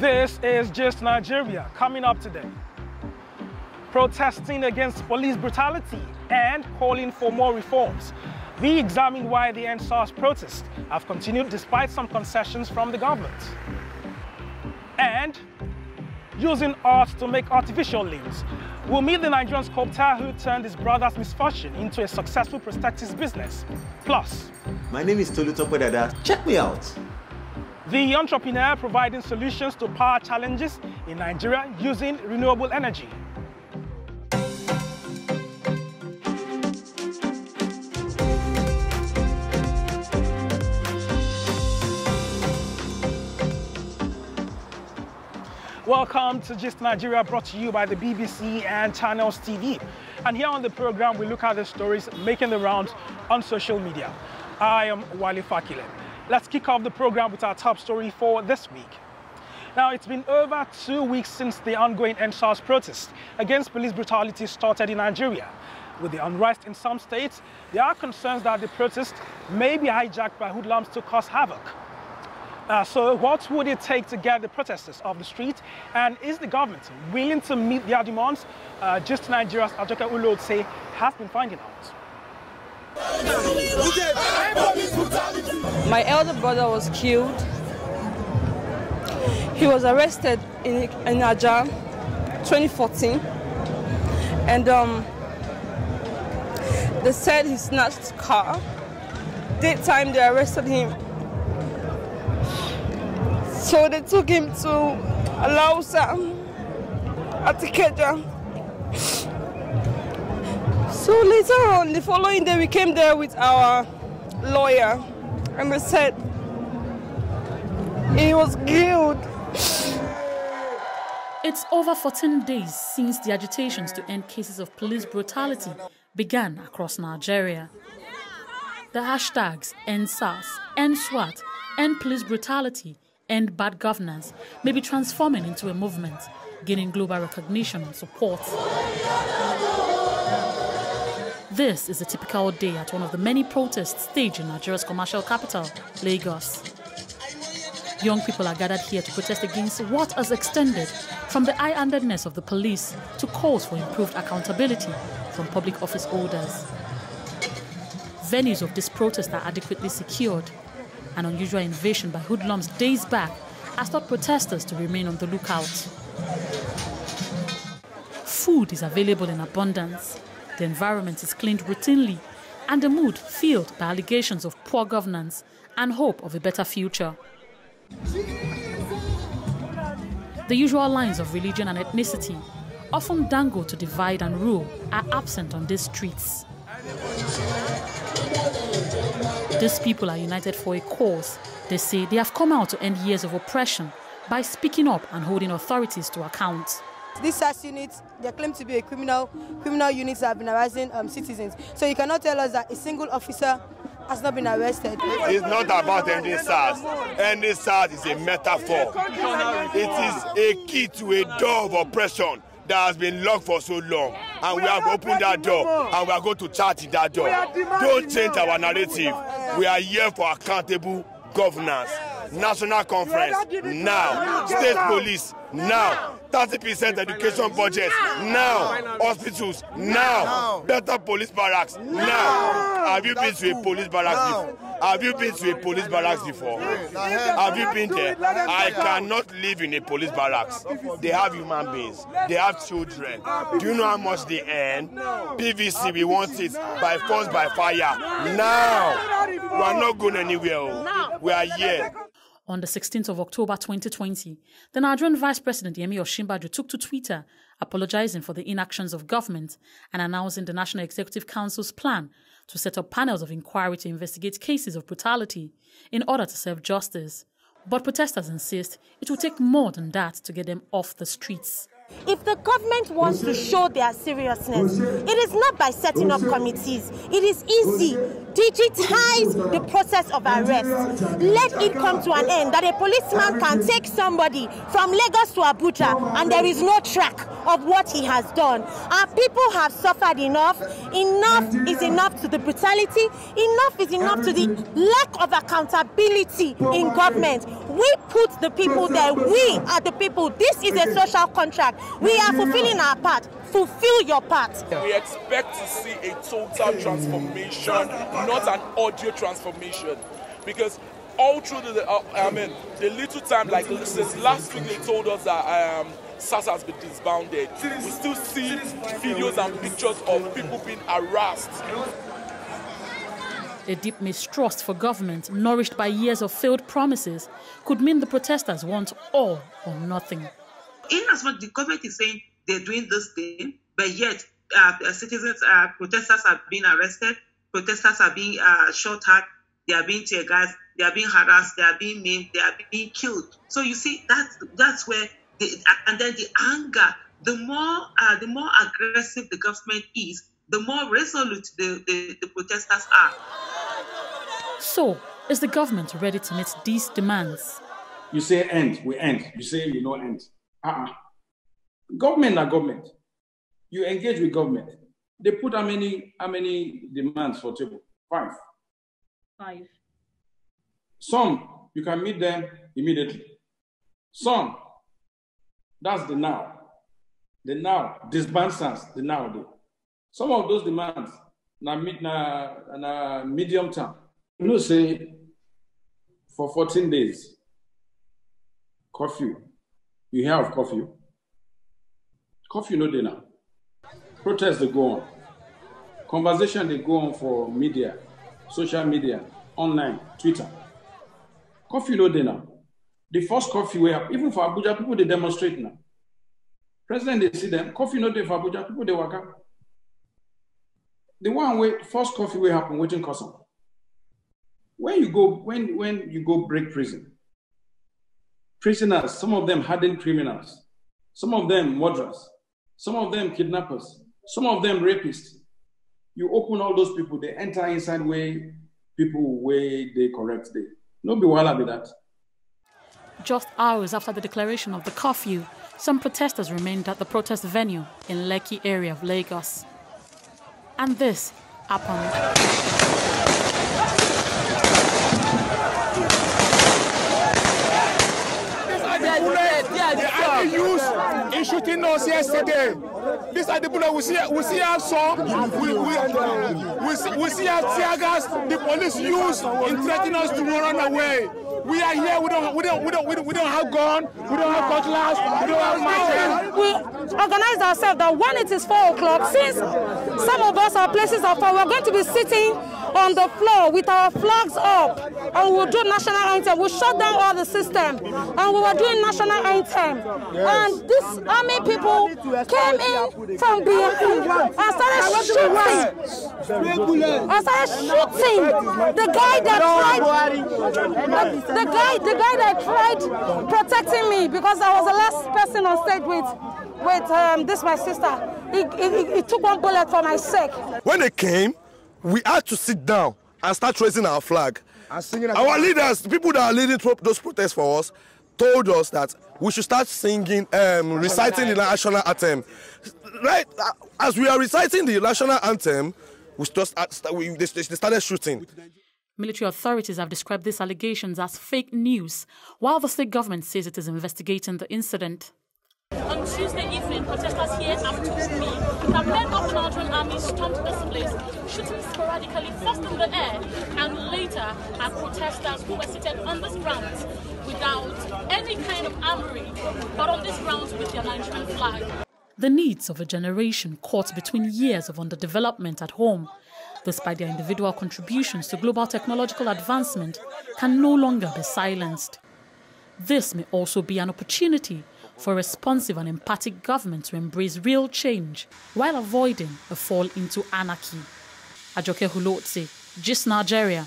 This is Just Nigeria, coming up today. Protesting against police brutality and calling for more reforms. We examine why the ENDSARS protests have continued despite some concessions from the government. And using art to make artificial limbs. We'll meet the Nigerian sculptor who turned his brother's misfortune into a successful prosthetics business. Plus, my name is Tolutope Dada. Check me out. The entrepreneur providing solutions to power challenges in Nigeria using renewable energy. Welcome to Just Nigeria, brought to you by the BBC and Channels TV. And here on the program, we look at the stories making the rounds on social media. I am Wale Fakile. Let's kick off the program with our top story for this week. Now, it's been over 2 weeks since the ongoing ENDSARS protests against police brutality started in Nigeria. With the unrest in some states, there are concerns that the protests may be hijacked by hoodlums to cause havoc. So what would it take to get the protesters off the street? And is the government willing to meet their demands? Just Nigeria's Ajoka Ulotse has been finding out. My elder brother was killed. He was arrested in Aja, 2014. And they said he snatched a car. Daytime, they arrested him. So they took him to Alausa, Atikeja. So later on, the following day, we came there with our lawyer, and they said he was killed. It's over 14 days since the agitations to end cases of police brutality began across Nigeria. The hashtags ENDSARS, EndSWAT, End Police Brutality, End Bad Governance may be transforming into a movement, gaining global recognition and support. This is a typical day at one of the many protests staged in Nigeria's commercial capital, Lagos. Young people are gathered here to protest against what has extended from the high-handedness of the police to calls for improved accountability from public office holders. Venues of this protest are adequately secured. An unusual invasion by hoodlums days back has taught protesters to remain on the lookout. Food is available in abundance. The environment is cleaned routinely, and the mood filled by allegations of poor governance and hope of a better future. The usual lines of religion and ethnicity, often dangled to divide and rule, are absent on these streets. These people are united for a cause. They say they have come out to end years of oppression by speaking up and holding authorities to account. These SARS units, they claim to be a criminal units that have been harassing citizens. So you cannot tell us that a single officer has not been arrested. It's not about ending SARS. Ending SARS is a metaphor. It is a key to a door of oppression that has been locked for so long, and we have opened that door, and we are going to charge in that door. Don't change our narrative. We are here for accountable governance. National conference, now. State police, now. 30% education budget, now. Hospitals, now. Better police barracks, now. Have you been to a police barracks before? Have you been to a police barracks before? Have you been there? I cannot live in a police barracks. They have human beings. They have children. Do you know how much they earn? PVC, we want it by force, by fire. Now. We are not going anywhere. We are here. On the 16th of October 2020, the Nigerian Vice President Yemi Osinbajo took to Twitter, apologizing for the inactions of government and announcing the National Executive Council's plan to set up panels of inquiry to investigate cases of brutality in order to serve justice. But protesters insist it will take more than that to get them off the streets. If the government wants to show their seriousness, it is not by setting up committees. It is easy. Digitize the process of arrest. Let it come to an end that a policeman can take somebody from Lagos to Abuja and there is no track of what he has done. Our people have suffered enough. Enough is enough to the brutality. Enough is enough to the lack of accountability in government. We put the people there. We are the people. This is a social contract. We are fulfilling our part. Fulfill your part. We expect to see a total transformation, not an audio transformation. Because all through the little time, like since last week, they told us that SARS has been disbanded. We still see videos and pictures of people being harassed. A deep mistrust for government, nourished by years of failed promises, could mean the protesters want all or nothing. In as much the government is saying they're doing this thing, but yet citizens, protesters are being arrested, protesters are being shot at, they are being tear gassed, they are being harassed, they are being maimed, they are being killed. So you see, that's where, and then the anger, the more aggressive the government is, the more resolute the protesters are. So, is the government ready to meet these demands? You say end, we end. You say you don't end. Government are government. You engage with government. They put how many demands for table? 5. 5. Some, you can meet them immediately. Some, that's the now. The now, disband SARS, the nowadays. Some of those demands, na medium term. You know, say, for 14 days, curfew. You hear of curfew? Curfew no day now. Protests, they go on. Conversation, they go on for media, social media, online, Twitter. Curfew no day now. The first curfew, even for Abuja, people, they demonstrate now. President, they see them. Curfew no day for Abuja, people, they work out. The one first curfew will happen, waiting custom. When you go break prison, prisoners, some of them hardened criminals, some of them murderers, some of them kidnappers, some of them rapists. You open all those people, they enter inside where people they correct they. No be wahala with that. Just hours after the declaration of the curfew, some protesters remained at the protest venue in Lekki area of Lagos. And this happened. They are used in shooting us yesterday. These are the bullets we see our song. We see our tear gas. The police use in threatening us to run away. We are here. We don't have gun. We don't have cutlass. We don't have machine. We organize ourselves that when it is 4 o'clock, since some of us are places of power, we're going to be sitting on the floor with our flags up, and we'll do national anthem. We'll shut down all the system, and we were doing national anthem. And these army people came in from behind and started shooting. The guy that tried protecting me, because I was the last person on stage with this my sister. He took 1 bullet for my sake. When they came, we had to sit down and start raising our flag. Our leaders, the people that are leading those protests for us, told us that we should start singing, reciting the national anthem. Right, as we are reciting the national anthem, they started shooting. Military authorities have described these allegations as fake news, while the state government says it is investigating the incident. On Tuesday evening, protesters here have told me that men of the Northern Army stormed this place, shooting sporadically first in the air and later at protesters who were seated on these grounds without any kind of armory, but on these grounds with their Nigerian flag. The needs of a generation caught between years of underdevelopment at home, despite their individual contributions to global technological advancement, can no longer be silenced. This may also be an opportunity for a responsive and empathic government to embrace real change while avoiding a fall into anarchy. Ajoke Hulotse, GIST Nigeria.